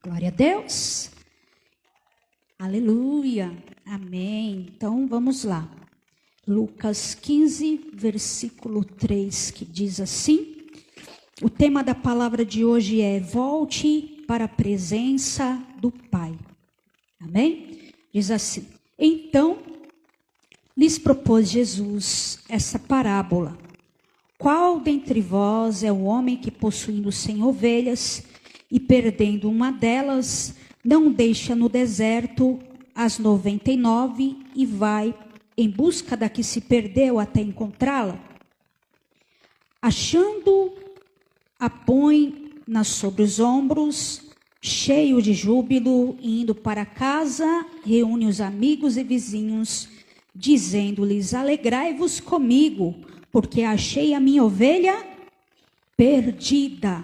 Glória a Deus. Aleluia. Amém. Então vamos lá. Lucas 15, versículo 3, que diz assim. O tema da palavra de hoje é: volte para a presença do Pai. Amém? Diz assim: então lhes propôs Jesus essa parábola. Qual dentre vós é o homem que, possuindo 100 ovelhas e perdendo uma delas, não deixa no deserto as 99 e vai em busca da que se perdeu até encontrá-la? Achando, a põe-na sobre os ombros, cheio de júbilo, e indo para casa, reúne os amigos e vizinhos, dizendo-lhes: alegrai-vos comigo, porque achei a minha ovelha perdida.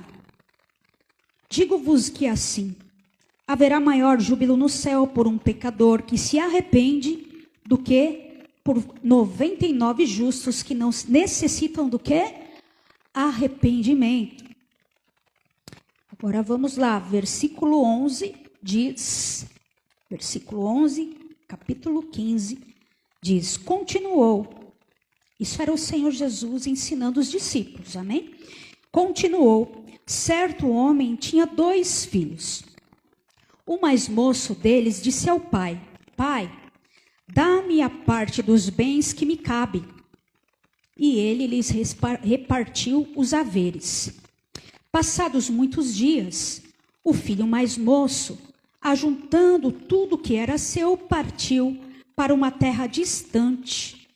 Digo-vos que assim haverá maior júbilo no céu por um pecador que se arrepende do que por 99 justos que não necessitam do que? Arrependimento. Agora vamos lá, versículo 11 diz, versículo 11, capítulo 15, diz: continuou. Isso era o Senhor Jesus ensinando os discípulos, amém? Continuou: certo homem tinha 2 filhos. O mais moço deles disse ao pai: pai, dá-me a parte dos bens que me cabe. E ele lhes repartiu os haveres. Passados muitos dias, o filho mais moço, ajuntando tudo que era seu, partiu para uma terra distante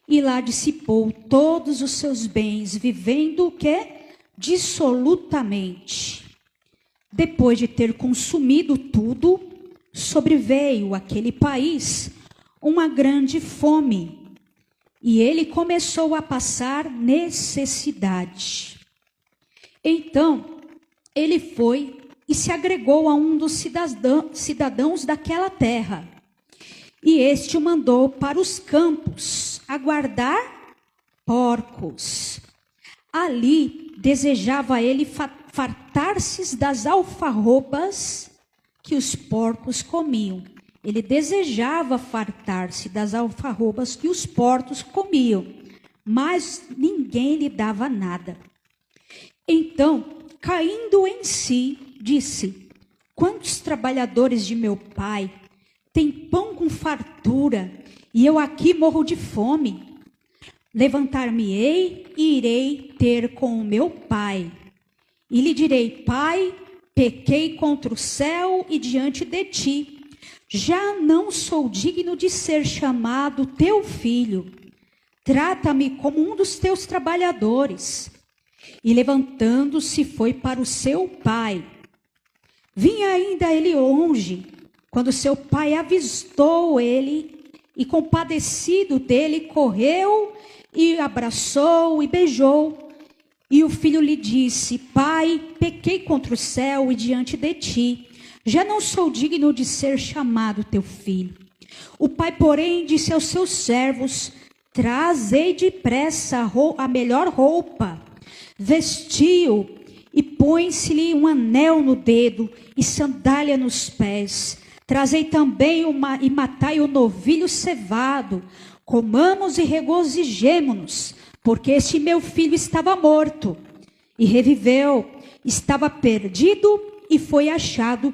e lá dissipou todos os seus bens, vivendo o quê? Dissolutamente. Depois de ter consumido tudo, sobreveio àquele país uma grande fome, e ele começou a passar necessidade. Então, ele foi e se agregou a um dos cidadãos daquela terra, e este o mandou para os campos a guardar porcos. Ali desejava ele fartar-se das alfarrobas que os porcos comiam. Ele desejava fartar-se das alfarrobas que os porcos comiam, mas ninguém lhe dava nada. Então, caindo em si, disse: quantos trabalhadores de meu pai têm pão com fartura, e eu aqui morro de fome? Levantar-me-ei e irei ter com o meu pai. E lhe direi: pai, pequei contra o céu e diante de ti. Já não sou digno de ser chamado teu filho. Trata-me como um dos teus trabalhadores. E levantando-se foi para o seu pai. Vinha ainda ele longe, quando seu pai avistou ele, e compadecido dele, correu e abraçou e beijou. E o filho lhe disse: pai, pequei contra o céu e diante de ti. Já não sou digno de ser chamado teu filho. O pai, porém, disse aos seus servos: trazei depressa a melhor roupa, vestiu e põe-se-lhe um anel no dedo e sandália nos pés. Trazei também e matai o novilho cevado. Comamos e regozijemo-nos, porque este meu filho estava morto e reviveu, estava perdido e foi achado.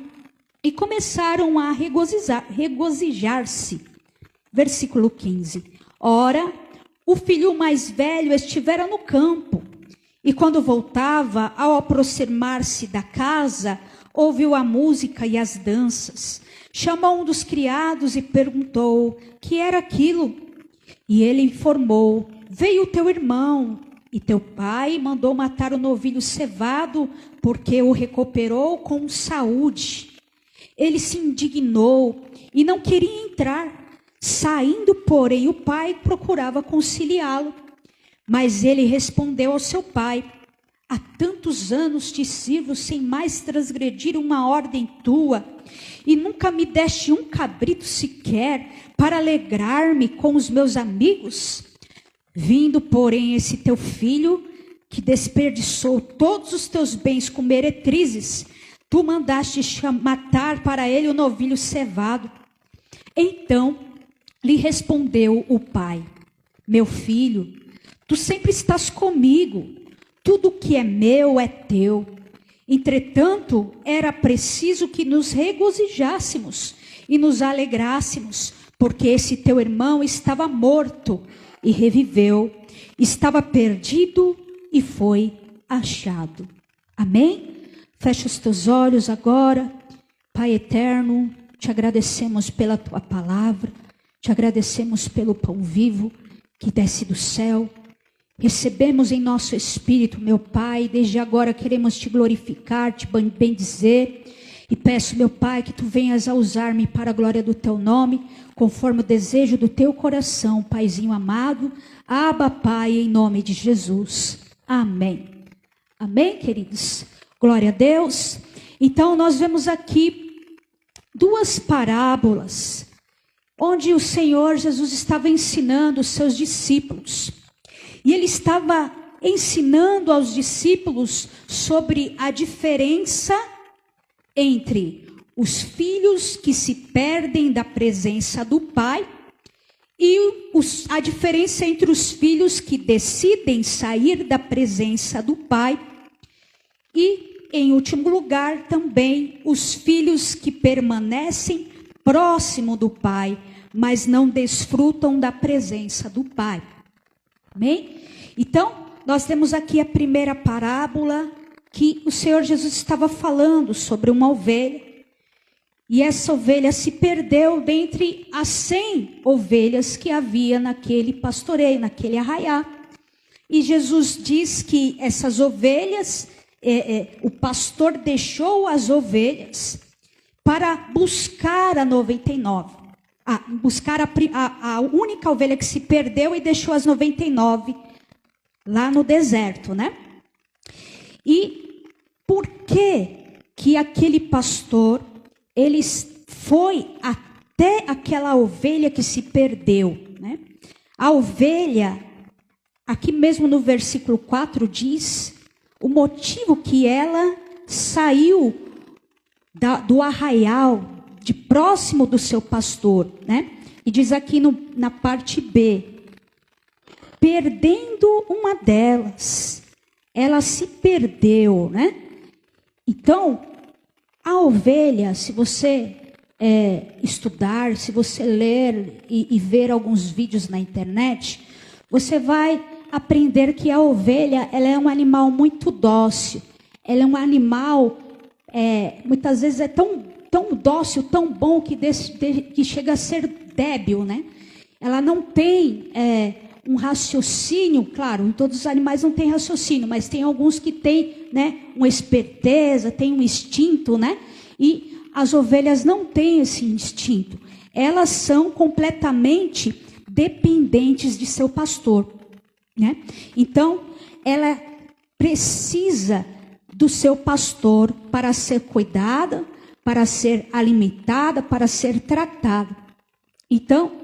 E começaram a regozijar-se. Versículo 15. Ora, o filho mais velho estivera no campo, e quando voltava, ao aproximar-se da casa, ouviu a música e as danças. Chamou um dos criados e perguntou: que era aquilo? E ele informou: veio teu irmão, e teu pai mandou matar o novilho cevado, porque o recuperou com saúde. Ele se indignou e não queria entrar. Saindo, porém, o pai procurava conciliá-lo. Mas ele respondeu ao seu pai: há tantos anos te sirvo sem mais transgredir uma ordem tua, e nunca me deste um cabrito sequer para alegrar-me com os meus amigos. Vindo, porém, esse teu filho, que desperdiçou todos os teus bens com meretrizes, tu mandaste matar para ele o novilho cevado. Então lhe respondeu o pai: meu filho, tu sempre estás comigo, tudo que é meu é teu. Entretanto, era preciso que nos regozijássemos e nos alegrássemos, porque esse teu irmão estava morto e reviveu, estava perdido e foi achado. Amém? Fecha os teus olhos agora. Pai eterno, te agradecemos pela tua palavra, te agradecemos pelo pão vivo que desce do céu. Recebemos em nosso espírito, meu Pai, desde agora queremos te glorificar, te bendizer. E peço, meu Pai, que tu venhas a usar-me para a glória do teu nome, conforme o desejo do teu coração, Paizinho amado. Abba, Pai, em nome de Jesus. Amém. Amém, queridos? Glória a Deus. Então, nós vemos aqui duas parábolas, onde o Senhor Jesus estava ensinando os seus discípulos. E ele estava ensinando aos discípulos sobre a diferença entre os filhos que se perdem da presença do Pai e a diferença entre os filhos que decidem sair da presença do Pai e, em último lugar, também os filhos que permanecem próximo do Pai, mas não desfrutam da presença do Pai. Amém? Então, nós temos aqui a primeira parábola que o Senhor Jesus estava falando sobre uma ovelha. E essa ovelha se perdeu dentre as 100 ovelhas que havia naquele pastoreio, naquele arraiá. E Jesus diz que essas ovelhas, o pastor deixou as ovelhas para buscar a 99. Buscar a única ovelha que se perdeu e deixou as 99 lá no deserto, né? E por que aquele pastor, ele foi até aquela ovelha que se perdeu, né? A ovelha, aqui mesmo no versículo 4 diz o motivo que ela saiu do arraial, de próximo do seu pastor, né? E diz aqui na parte B, perdendo uma delas, ela se perdeu, né? Então, a ovelha, se você estudar, se você ler e ver alguns vídeos na internet, você vai aprender que a ovelha, ela é um animal muito dócil. Ela é um animal, muitas vezes é tão dócil, tão bom, que chega a ser débil, né? Ela não tem um raciocínio, claro, todos os animais não têm raciocínio, mas tem alguns que têm, né, uma esperteza, tem um instinto, né? E as ovelhas não têm esse instinto. Elas são completamente dependentes de seu pastor, né? Então, ela precisa do seu pastor para ser cuidada, para ser alimentada, para ser tratada. Então,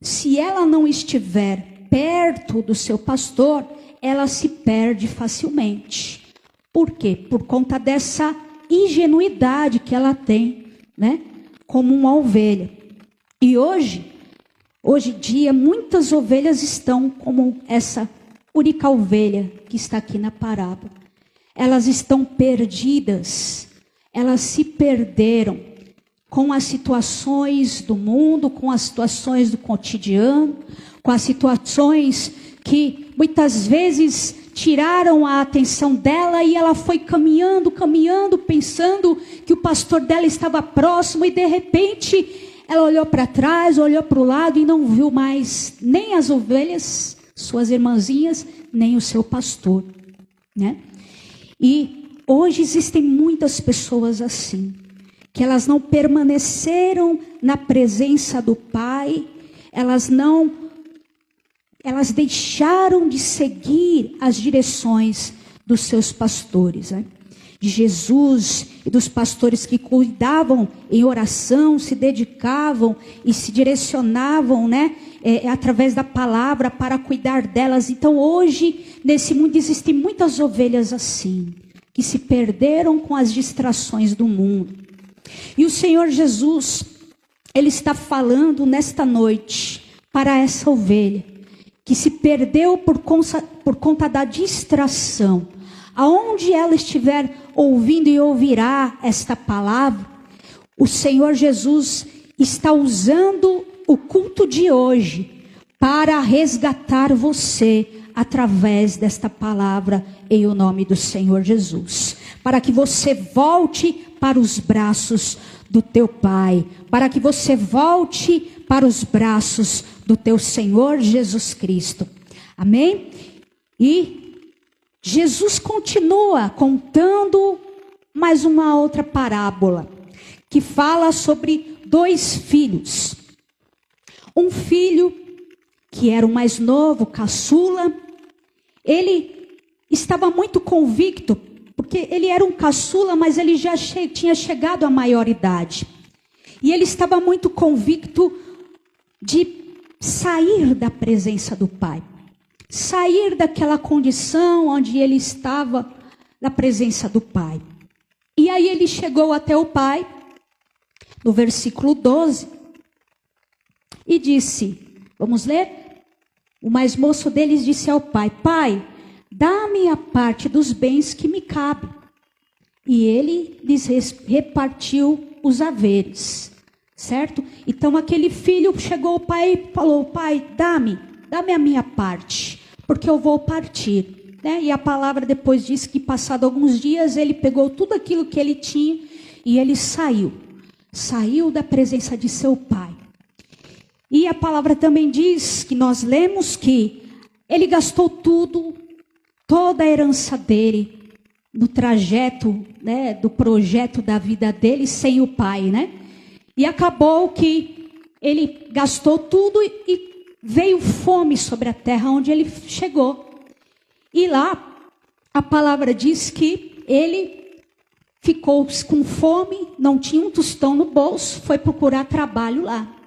se ela não estiver perto do seu pastor, ela se perde facilmente. Por quê? Por conta dessa ingenuidade que ela tem, né? Como uma ovelha. E hoje em dia, muitas ovelhas estão como essa única ovelha que está aqui na parábola. Elas estão perdidas. Elas se perderam com as situações do mundo, com as situações do cotidiano, com as situações que muitas vezes tiraram a atenção dela e ela foi caminhando, pensando que o pastor dela estava próximo e de repente ela olhou para trás, olhou para o lado e não viu mais nem as ovelhas, suas irmãzinhas, nem o seu pastor, né? E hoje existem muitas pessoas assim, que elas não permaneceram na presença do Pai, elas deixaram de seguir as direções dos seus pastores, né? De Jesus e dos pastores que cuidavam em oração, se dedicavam e se direcionavam, né? Através da palavra para cuidar delas. Então hoje, nesse mundo, existem muitas ovelhas assim, que se perderam com as distrações do mundo. E o Senhor Jesus, Ele está falando nesta noite para essa ovelha que se perdeu por conta da distração. Aonde ela estiver ouvindo e ouvirá esta palavra, o Senhor Jesus está usando o culto de hoje para resgatar você através desta palavra em o nome do Senhor Jesus. Para que você volte para os braços do teu Pai, para que você volte para os braços do teu Senhor Jesus Cristo. Amém? E Jesus continua contando mais uma outra parábola, que fala sobre 2 filhos. Um filho, que era o mais novo, caçula, ele estava muito convicto, porque ele era um caçula, mas ele já tinha chegado à maioridade. E ele estava muito convicto de sair da presença do pai. Sair daquela condição onde ele estava na presença do pai. E aí ele chegou até o pai, no versículo 12, e disse, vamos ler? O mais moço deles disse ao pai, pai, dá-me a parte dos bens que me cabe. E ele lhes repartiu os haveres, certo? Então aquele filho chegou ao pai e falou, pai, dá-me a minha parte, porque eu vou partir. Né? E a palavra depois diz que passado alguns dias ele pegou tudo aquilo que ele tinha e ele saiu da presença de seu pai. E a palavra também diz que nós lemos que ele gastou tudo, toda a herança dele, no trajeto, né, do projeto da vida dele sem o pai, né? E acabou que ele gastou tudo e veio fome sobre a terra onde ele chegou. E lá, a palavra diz que ele ficou com fome, não tinha um tostão no bolso, foi procurar trabalho lá.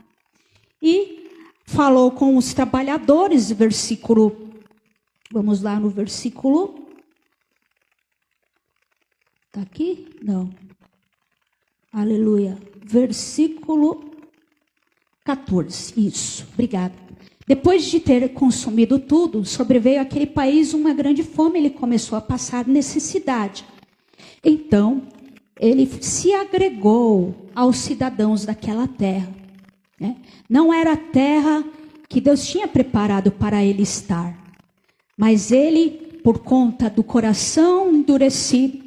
E falou com os trabalhadores, vamos lá no versículo. Está aqui? Não. Aleluia. Versículo 14. Isso, obrigada. Depois de ter consumido tudo, sobreveio àquele país uma grande fome, ele começou a passar necessidade. Então, ele se agregou aos cidadãos daquela terra. Né? Não era a terra que Deus tinha preparado para ele estar. Mas ele, por conta do coração endurecido,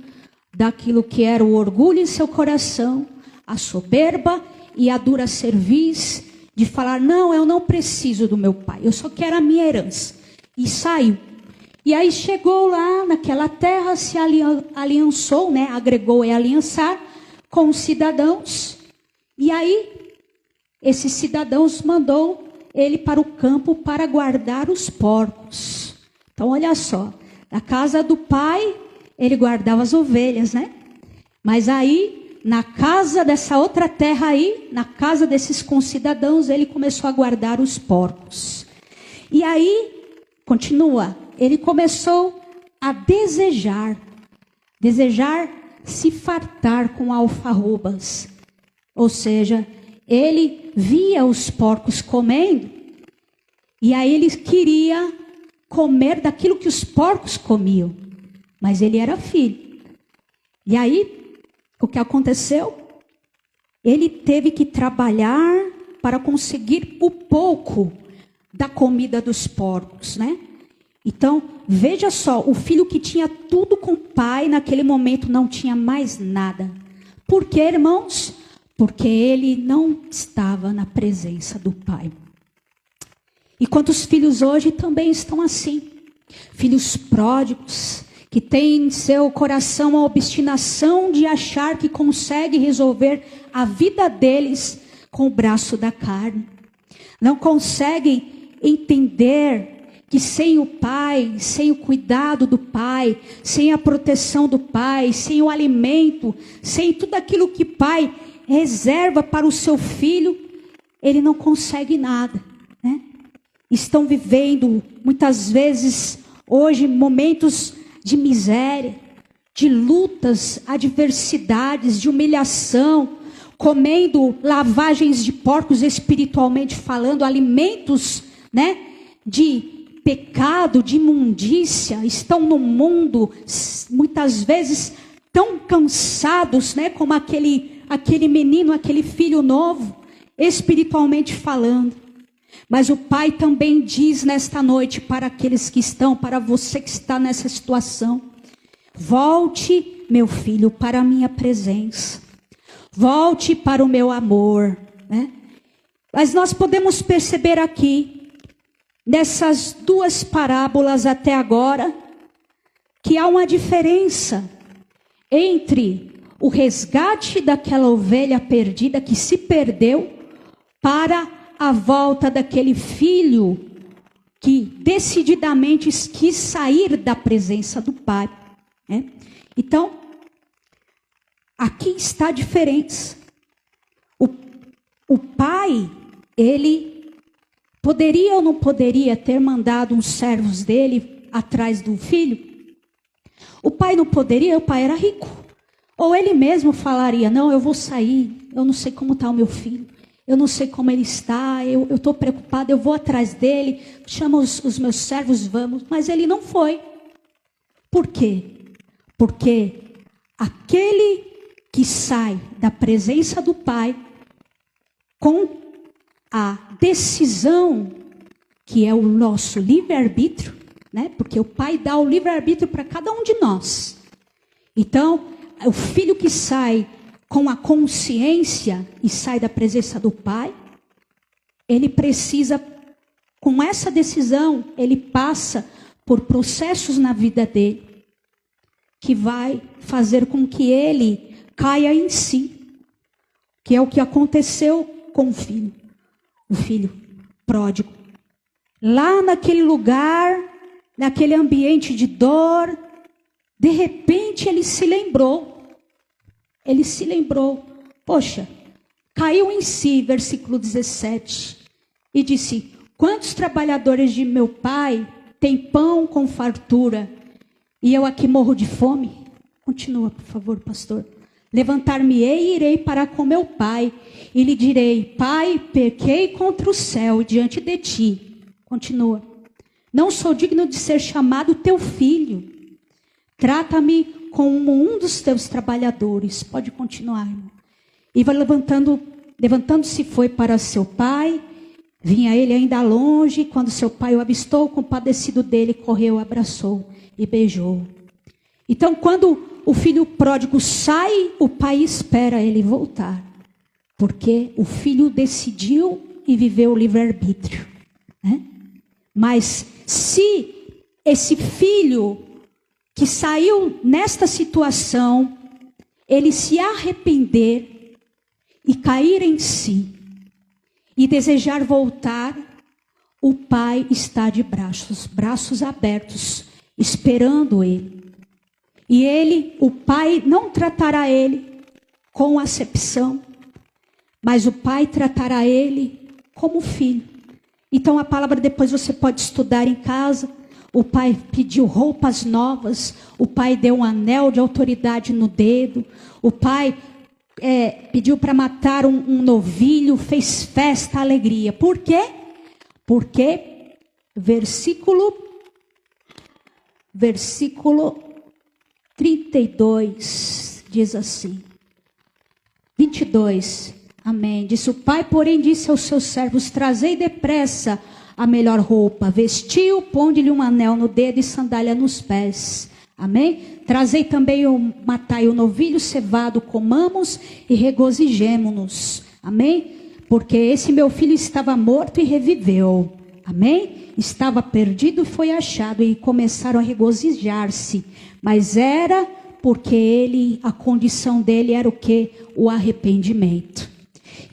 daquilo que era o orgulho em seu coração, a soberba e a dura cerviz, de falar, não, eu não preciso do meu pai, eu só quero a minha herança. E saiu. E aí chegou lá naquela terra, se aliançou, né? Agregou e aliançar com os cidadãos. E aí, esses cidadãos mandou ele para o campo para guardar os porcos. Então, olha só, na casa do pai, ele guardava as ovelhas, né? Mas aí, na casa dessa outra terra aí, na casa desses concidadãos, ele começou a guardar os porcos. E aí, continua, ele começou a desejar se fartar com alfarrobas. Ou seja, ele via os porcos comendo, e aí ele queria comer daquilo que os porcos comiam. Mas ele era filho. E aí, o que aconteceu? Ele teve que trabalhar para conseguir o pouco da comida dos porcos, né? Então, veja só, o filho que tinha tudo com o pai, naquele momento não tinha mais nada. Por quê, irmãos? Porque ele não estava na presença do pai. E quantos filhos hoje também estão assim? Filhos pródigos, que têm em seu coração a obstinação de achar que consegue resolver a vida deles com o braço da carne. Não conseguem entender que sem o pai, sem o cuidado do pai, sem a proteção do pai, sem o alimento, sem tudo aquilo que o pai reserva para o seu filho, ele não consegue nada, né? Estão vivendo, muitas vezes, hoje, momentos de miséria, de lutas, adversidades, de humilhação, comendo lavagens de porcos espiritualmente falando, alimentos, né, de pecado, de imundícia, estão no mundo, muitas vezes tão cansados, né, como aquele menino, aquele filho novo, espiritualmente falando. Mas o Pai também diz nesta noite para aqueles que estão, para você que está nessa situação: volte, meu filho, para a minha presença. Volte para o meu amor, né? Mas nós podemos perceber aqui, nessas duas parábolas até agora, que há uma diferença entre o resgate daquela ovelha perdida que se perdeu para a volta daquele filho que decididamente quis sair da presença do pai, né? Então, aqui está a diferença. O pai, ele poderia ou não poderia ter mandado uns servos dele atrás do filho? O pai não poderia, o pai era rico. Ou ele mesmo falaria: não, eu vou sair, eu não sei como está o meu filho, eu não sei como ele está, eu estou preocupado, eu vou atrás dele, chama os meus servos, vamos. Mas ele não foi. Por quê? Porque aquele que sai da presença do pai com a decisão, que é o nosso livre-arbítrio, né? Porque o pai dá o livre-arbítrio para cada um de nós. Então, o filho que sai com a consciência e sai da presença do pai, ele precisa, com essa decisão, ele passa por processos na vida dele, que vai fazer com que ele caia em si, que é o que aconteceu com o filho pródigo. Lá naquele lugar, naquele ambiente de dor, de repente ele se lembrou, poxa, caiu em si, versículo 17, e disse: quantos trabalhadores de meu pai têm pão com fartura, e eu aqui morro de fome? Continua, por favor, pastor. Levantar-me-ei e irei para com meu pai, e lhe direi: pai, pequei contra o céu e diante de ti. Continua. Não sou digno de ser chamado teu filho. Trata-me como um dos teus trabalhadores. Pode continuar, irmão. E vai levantando-se foi para seu pai. Vinha ele ainda longe, quando seu pai o avistou, compadecido dele, correu, abraçou e beijou. Então, quando o filho pródigo sai, o pai espera ele voltar, porque o filho decidiu e viveu o livre-arbítrio, né? Mas se esse filho que saiu nesta situação, ele se arrepender e cair em si e desejar voltar, o pai está de braços abertos, esperando ele. E o pai não tratará ele com acepção, mas o pai tratará ele como filho. Então a palavra depois você pode estudar em casa. O pai pediu roupas novas, o pai deu um anel de autoridade no dedo, o pai pediu para matar um novilho, fez festa, alegria. Por quê? Porque versículo 32 diz assim, 22, amém. Disse o pai, porém disse aos seus servos: trazei depressa a melhor roupa, vestiu, ponde-lhe um anel no dedo e sandália nos pés, amém. Trazei também matai o novilho cevado, comamos e regozijemo-nos, amém. Porque esse meu filho estava morto e reviveu, amém. Estava perdido e foi achado, e começaram a regozijar-se. Mas era porque a condição dele era o quê? O arrependimento.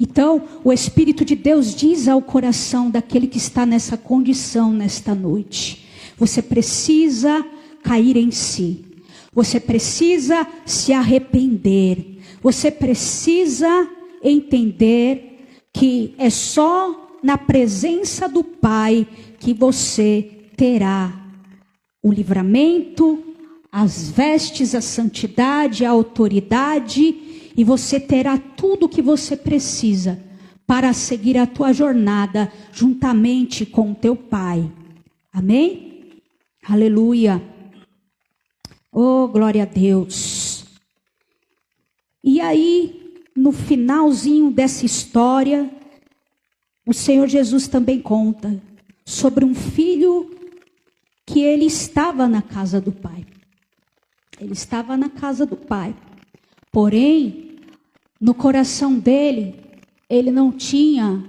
Então, o Espírito de Deus diz ao coração daquele que está nessa condição nesta noite: você precisa cair em si. Você precisa se arrepender. Você precisa entender que é só na presença do Pai que você terá o livramento, as vestes, a santidade, a autoridade, e você terá tudo o que você precisa para seguir a tua jornada juntamente com o teu Pai. Amém? Aleluia. Oh, glória a Deus. E aí, no finalzinho dessa história, o Senhor Jesus também conta sobre um filho que ele estava na casa do Pai. Ele estava na casa do Pai. Porém, no coração dele, ele não tinha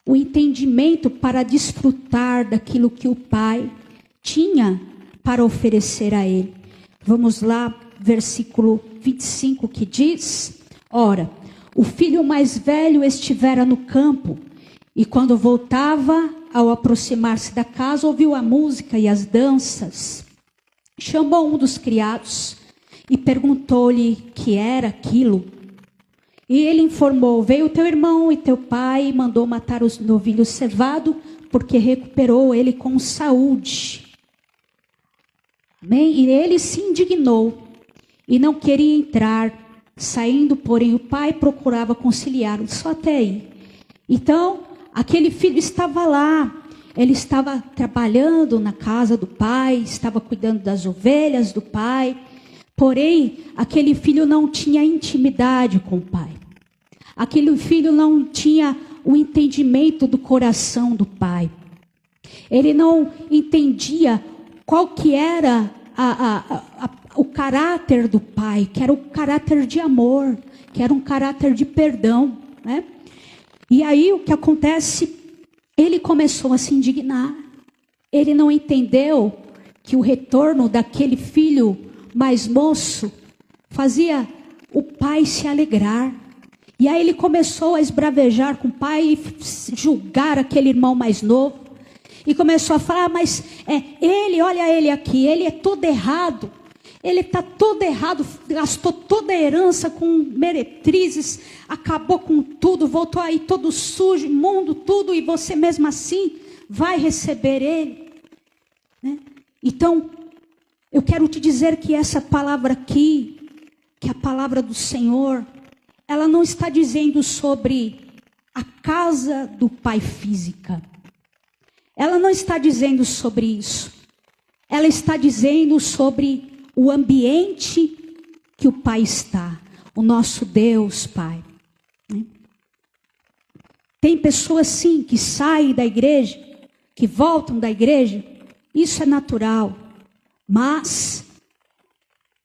o entendimento para desfrutar daquilo que o Pai tinha para oferecer a ele. Vamos lá, versículo 25, que diz: ora, o filho mais velho estivera no campo, e quando voltava, ao aproximar-se da casa, ouviu a música e as danças. Chamou um dos criados e perguntou-lhe que era aquilo. E ele informou: veio teu irmão e teu pai mandou matar o novilho cevado, porque recuperou ele com saúde. Amém? E ele se indignou e não queria entrar. Saindo, porém, o pai procurava conciliá-lo. Só até aí. Então, aquele filho estava lá. Ele estava trabalhando na casa do pai, estava cuidando das ovelhas do pai. Porém, aquele filho não tinha intimidade com o pai. Aquele filho não tinha o entendimento do coração do pai. Ele não entendia qual que era o caráter do pai, que era o caráter de amor, que era um caráter de perdão, né? E aí o que acontece? Ele começou a se indignar. Ele não entendeu que o retorno daquele filho mais moço fazia o pai se alegrar. E aí ele começou a esbravejar com o pai e julgar aquele irmão mais novo. E começou a falar: mas ele, olha ele aqui, ele é todo errado. Ele está todo errado, gastou toda a herança com meretrizes, acabou com tudo, voltou aí todo sujo, imundo, tudo, e você mesmo assim vai receber ele. Né? Então, eu quero te dizer que essa palavra aqui, que é a palavra do Senhor, ela não está dizendo sobre a casa do pai física. Ela não está dizendo sobre isso. Ela está dizendo sobre o ambiente que o Pai está. O nosso Deus, Pai. Tem pessoas, sim, que saem da igreja, que voltam da igreja. Isso é natural. Mas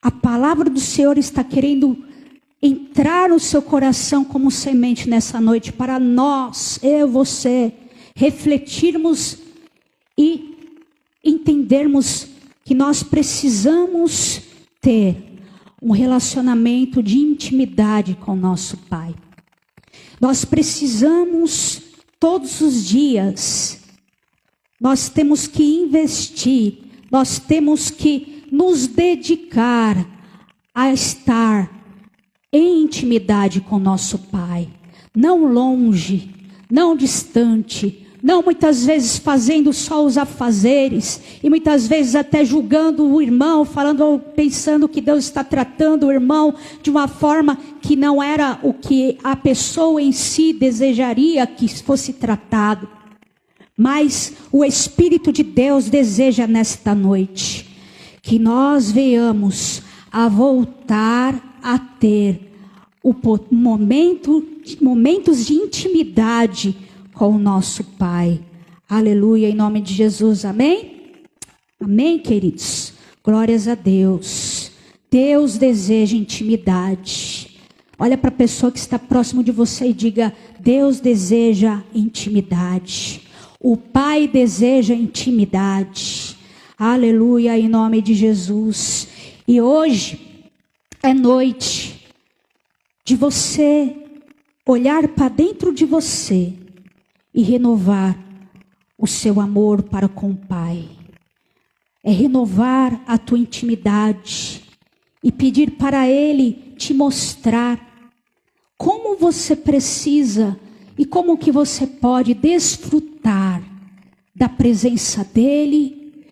a palavra do Senhor está querendo entrar no seu coração como semente nessa noite, para nós, eu, você, refletirmos e entendermos que nós precisamos ter um relacionamento de intimidade com nosso Pai. Nós precisamos todos os dias, nós temos que investir, nós temos que nos dedicar a estar em intimidade com nosso Pai. Não longe, não distante, não muitas vezes fazendo só os afazeres, e muitas vezes até julgando o irmão, pensando que Deus está tratando o irmão de uma forma que não era o que a pessoa em si desejaria que fosse tratado. Mas o Espírito de Deus deseja nesta noite que nós venhamos a voltar a ter momentos de intimidade com o nosso Pai. Aleluia, em nome de Jesus, amém? Amém, queridos? Glórias a Deus. Deus deseja intimidade. Olha para a pessoa que está próximo de você e diga: Deus deseja intimidade. O Pai deseja intimidade. Aleluia, em nome de Jesus. E hoje é noite de você olhar para dentro de você e renovar o seu amor para com o Pai. É renovar a tua intimidade e pedir para Ele te mostrar como você precisa e como que você pode desfrutar da presença dEle,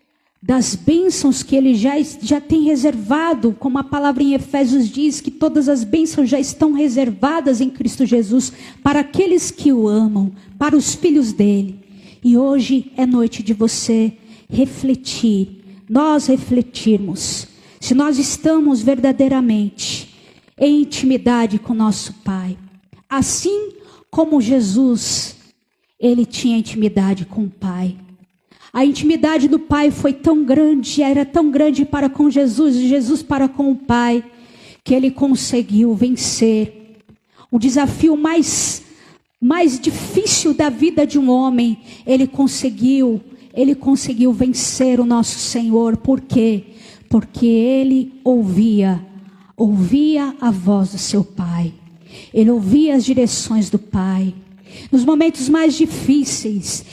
das bênçãos que Ele já tem reservado, como a palavra em Efésios diz, que todas as bênçãos já estão reservadas em Cristo Jesus, para aqueles que o amam, para os filhos dele. E hoje é noite de você refletir, nós refletirmos, se nós estamos verdadeiramente em intimidade com nosso Pai. Assim como Jesus, Ele tinha intimidade com o Pai. A intimidade do Pai foi tão grande, era tão grande para com Jesus e Jesus para com o Pai, que Ele conseguiu vencer o desafio mais difícil da vida de um homem. Ele conseguiu vencer o nosso Senhor. Por quê? Porque Ele ouvia a voz do seu Pai. Ele ouvia as direções do Pai. Nos momentos mais difíceis,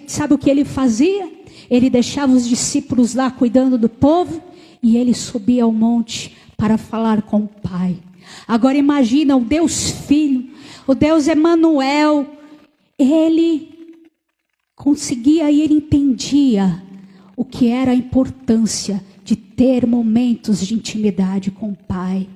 sabe o que Ele fazia? Ele deixava os discípulos lá cuidando do povo e Ele subia ao monte para falar com o Pai. Agora imagina o Deus Filho, o Deus Emanuel. Ele conseguia e Ele entendia o que era a importância de ter momentos de intimidade com o Pai.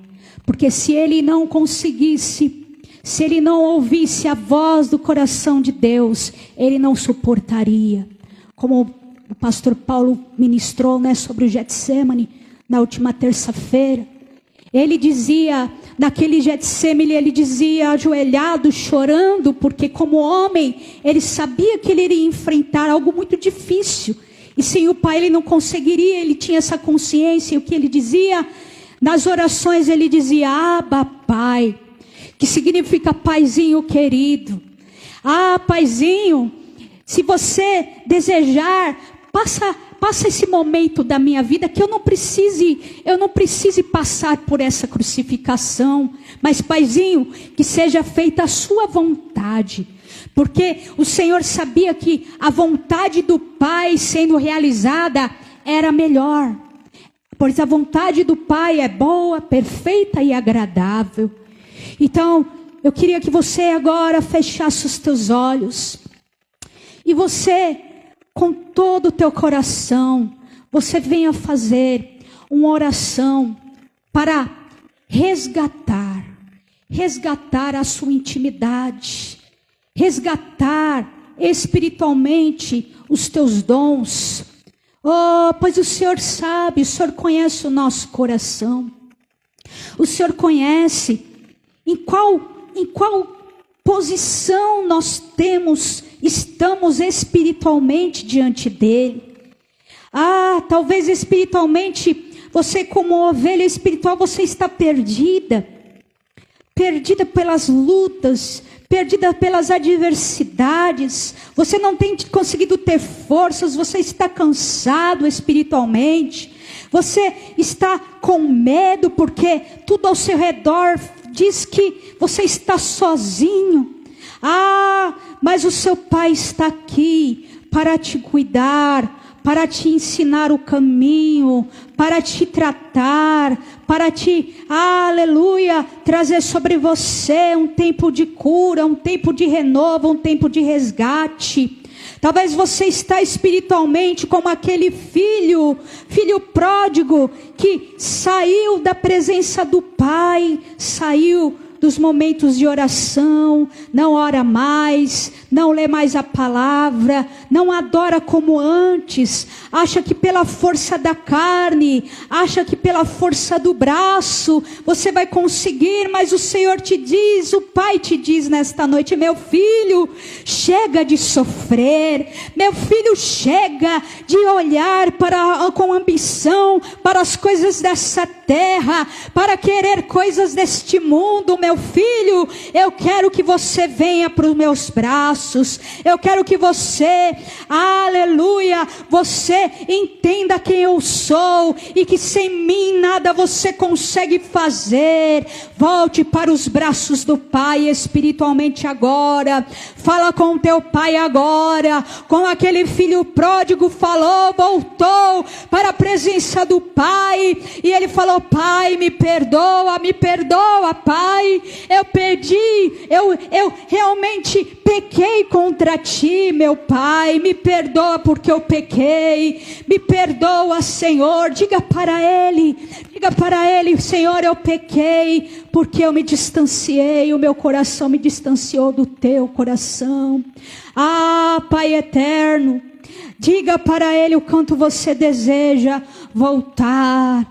Porque se Ele não conseguisse, se Ele não ouvisse a voz do coração de Deus, Ele não suportaria. Como o pastor Paulo ministrou, sobre o Getsemane, na última terça-feira. Ele dizia, naquele Getsemane, ele dizia ajoelhado, chorando, porque como homem, ele sabia que ele iria enfrentar algo muito difícil. E sem o Pai ele não conseguiria, ele tinha essa consciência. E o que ele dizia? Nas orações ele dizia, Abba, Pai. Que significa Paizinho querido. Paizinho, se você desejar, passa esse momento da minha vida que eu não precise passar por essa crucificação. Mas Paizinho, que seja feita a sua vontade. Porque o Senhor sabia que a vontade do Pai sendo realizada era melhor. Pois a vontade do Pai é boa, perfeita e agradável. Então, eu queria que você agora fechasse os teus olhos. E você, com todo o teu coração, você venha fazer uma oração para resgatar a sua intimidade. Resgatar espiritualmente os teus dons. Pois o Senhor sabe, o Senhor conhece o nosso coração. O Senhor conhece em qual posição nós estamos espiritualmente diante dele. Talvez espiritualmente, você como ovelha espiritual, você está perdida pelas lutas, perdida pelas adversidades, você não tem conseguido ter forças, você está cansado espiritualmente, você está com medo porque tudo ao seu redor diz que você está sozinho. Mas o seu Pai está aqui para te cuidar, para te ensinar o caminho, para te tratar, para te, trazer sobre você um tempo de cura, um tempo de renovo, um tempo de resgate. Talvez você está espiritualmente como aquele filho pródigo que saiu da presença do Pai, saiu dos momentos de oração, não ora mais, não lê mais a palavra, não adora como antes, acha que pela força da carne, acha que pela força do braço, você vai conseguir, mas o Senhor te diz, o Pai te diz nesta noite, meu filho, chega de sofrer, meu filho, chega de olhar com ambição para as coisas dessa terra, para querer coisas deste mundo, meu filho, eu quero que você venha para os meus braços, eu quero que você, você entenda quem eu sou, e que sem mim nada você consegue fazer. Volte para os braços do Pai espiritualmente agora, fala com teu Pai agora, como aquele filho pródigo falou, voltou para a presença do Pai, e ele falou, Pai, me perdoa, Pai, eu realmente pequei contra ti, meu Pai, me perdoa porque eu pequei, me perdoa, Senhor. Diga para Ele, Senhor, eu pequei, porque eu me distanciei, o meu coração me distanciou do teu coração. Ah, Pai eterno, diga para Ele o quanto você deseja voltar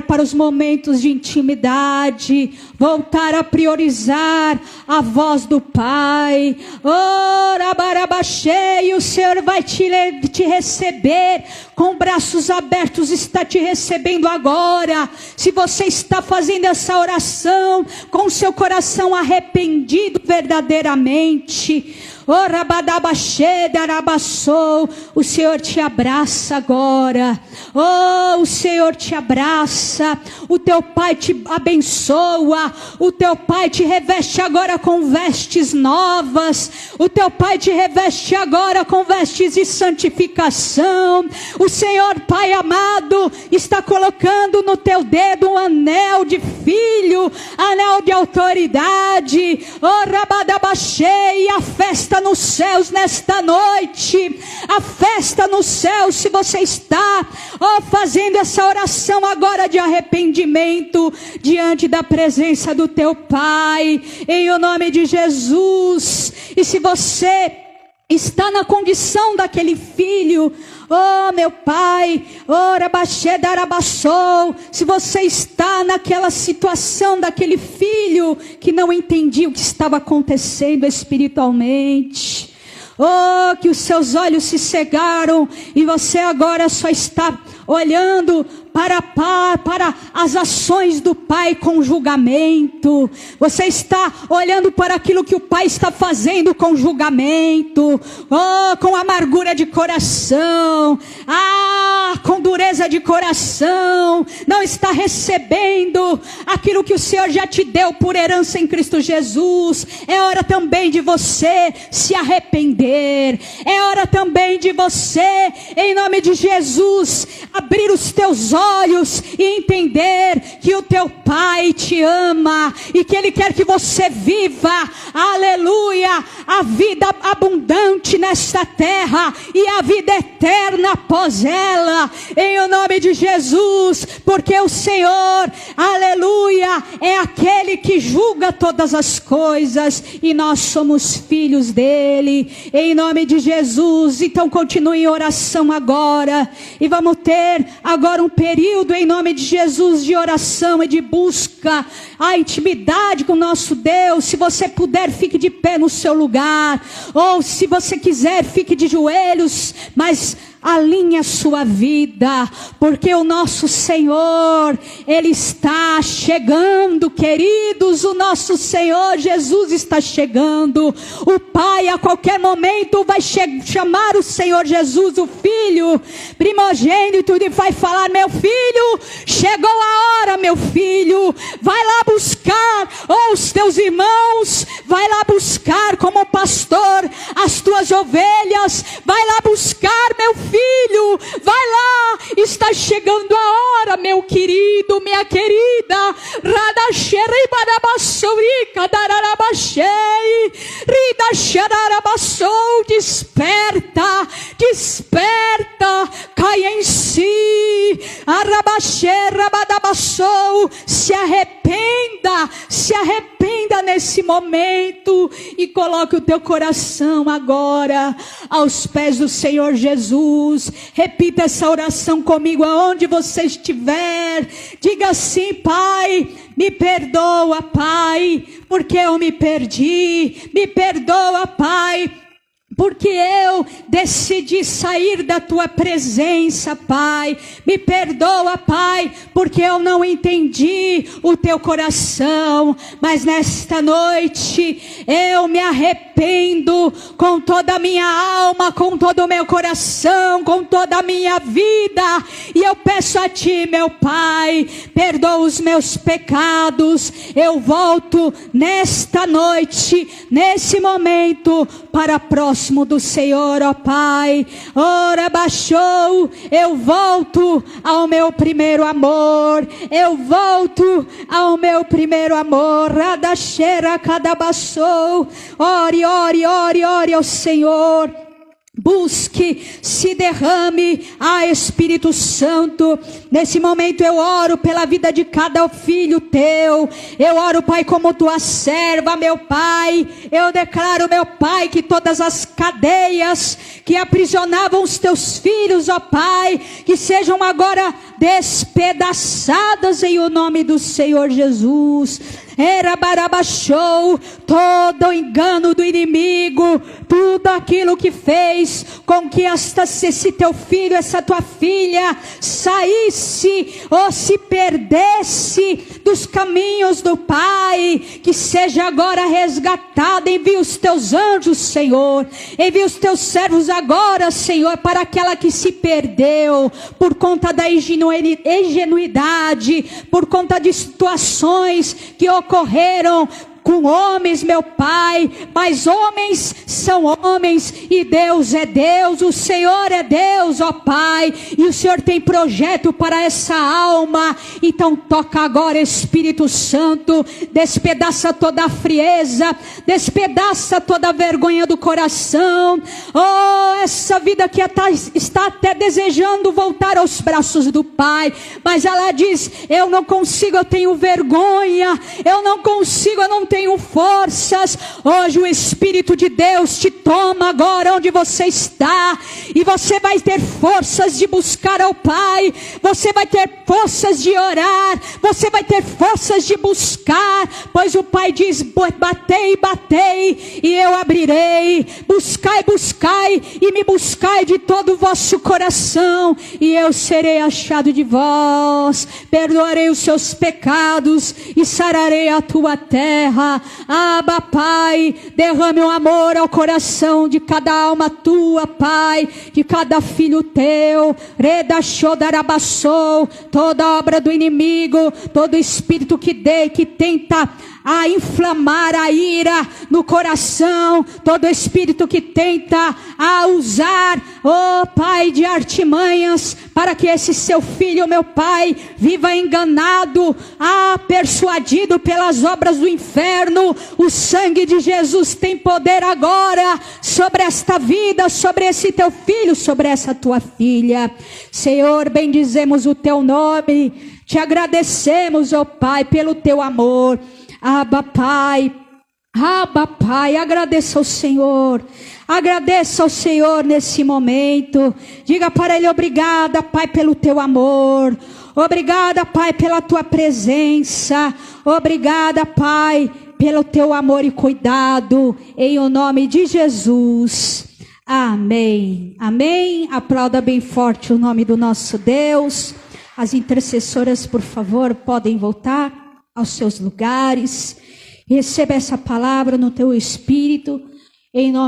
para os momentos de intimidade, voltar a priorizar a voz do Pai. Oh, Rabarabaxê, o Senhor vai te receber com braços abertos, está te recebendo agora. Se você está fazendo essa oração com seu coração arrependido verdadeiramente, oh, Rabadabaxê, Darabaçou, o Senhor te abraça agora. Oh, o Senhor te abraça, o teu Pai te abençoa, o teu Pai te reveste agora com vestes novas, o teu Pai te reveste agora com vestes de santificação. O Senhor, Pai amado, está colocando no teu dedo um anel de filho, anel de autoridade. Oh, Rabadabaxê, e a festa nos céus nesta noite, a festa nos céus, se você está fazendo essa oração agora de arrependimento diante da presença do teu Pai, em o nome de Jesus. E se você está na condição daquele filho, oh meu Pai, ora Baixê Darabaçou, se você está naquela situação daquele filho que não entendia o que estava acontecendo espiritualmente, oh, que os seus olhos se cegaram e você agora só está olhando para as ações do Pai com julgamento. Você está olhando para aquilo que o Pai está fazendo com julgamento, oh, com amargura de coração, com dureza de coração, não está recebendo aquilo que o Senhor já te deu por herança em Cristo Jesus. É hora também de você se arrepender, é hora também de você, em nome de Jesus, abrir os teus olhos e entender que o teu Pai te ama e que Ele quer que você viva, aleluia, a vida abundante nesta terra e a vida eterna após ela, em o nome de Jesus, porque o Senhor, aleluia, é aquele que julga todas as coisas e nós somos filhos dele, em nome de Jesus. Então continue em oração agora e vamos ter agora um período em nome de Jesus de oração e de busca a intimidade com o nosso Deus. Se você puder, fique de pé no seu lugar, ou se você quiser, fique de joelhos, mas alinhe a sua vida, porque o nosso Senhor, Ele está chegando, queridos, o nosso Senhor Jesus está chegando. O Pai a qualquer momento vai chamar o Senhor Jesus, o Filho primogênito, e vai falar: meu filho, chegou a hora, meu filho, vai lá buscar, os teus irmãos, vai lá buscar como pastor as tuas ovelhas, vai lá buscar, meu filho, vai lá, está chegando a hora, meu querido, minha querida. Desperta, desperta, cai em si, se arrependa nesse momento e coloque o teu coração agora aos pés do Senhor Jesus. Repita essa oração comigo aonde você estiver. Diga assim: Pai, me perdoa, Pai, porque eu me perdi. Me perdoa, Pai, porque eu decidi sair da tua presença, Pai. Me perdoa, Pai, porque eu não entendi o teu coração. Mas nesta noite eu me arrependo com toda a minha alma, com todo o meu coração, com toda a minha vida. E eu peço a ti, meu Pai, perdoa os meus pecados. Eu volto nesta noite, nesse momento, para próximo próximo do Senhor, ó Pai. Ora, baixou, eu volto ao meu primeiro amor. Eu volto ao meu primeiro amor. Radacheira, cadabaçou. Ore, ore, ore, ore ao Senhor. Busque, se derrame, Espírito Santo. Nesse momento eu oro pela vida de cada filho teu. Eu oro, Pai, como tua serva, meu Pai. Eu declaro, meu Pai, que todas as cadeias que aprisionavam os teus filhos, ó Pai, que sejam agora despedaçadas em o nome do Senhor Jesus. Era barabachou, todo o engano do inimigo, tudo aquilo que fez com que esse teu filho, essa tua filha saísse ou se perdesse dos caminhos do Pai, que seja agora resgatada. Envia os teus anjos, Senhor, envia os teus servos agora, Senhor, para aquela que se perdeu por conta da ingenuidade, por conta de situações que ocorreram com homens, meu Pai, mas homens são homens e Deus é Deus, o Senhor é Deus, ó Pai, e o Senhor tem projeto para essa alma. Então toca agora, Espírito Santo, despedaça toda a frieza, despedaça toda a vergonha do coração. Oh, essa vida que está até desejando voltar aos braços do Pai, mas ela diz: eu não consigo, eu tenho vergonha, eu não consigo, eu não tenho forças. Hoje o Espírito de Deus te toma agora onde você está, e você vai ter forças de buscar ao Pai, você vai ter forças de orar, você vai ter forças de buscar, pois o Pai diz: batei, batei e eu abrirei, buscai, buscai e me buscai de todo o vosso coração, e eu serei achado de vós, perdoarei os seus pecados e sararei a tua terra. Abba, Pai, derrame um amor ao coração de cada alma tua, Pai, de cada filho teu. Redachodarabassou, toda obra do inimigo, todo espírito que tenta a inflamar a ira no coração, todo espírito que tenta a usar, ó Pai, de artimanhas, para que esse seu filho, meu Pai, viva enganado, persuadido pelas obras do inferno. O sangue de Jesus tem poder agora sobre esta vida, sobre esse teu filho, sobre essa tua filha. Senhor, bendizemos o teu nome, te agradecemos, ó Pai, pelo teu amor. Abba, Pai, agradeça ao Senhor. Agradeça ao Senhor nesse momento. Diga para Ele: obrigada, Pai, pelo teu amor. Obrigada, Pai, pela tua presença. Obrigada, Pai, pelo teu amor e cuidado. Em o nome de Jesus. Amém. Amém. Aplauda bem forte o nome do nosso Deus. As intercessoras, por favor, podem voltar aos seus lugares. Receba essa palavra no teu espírito, em nome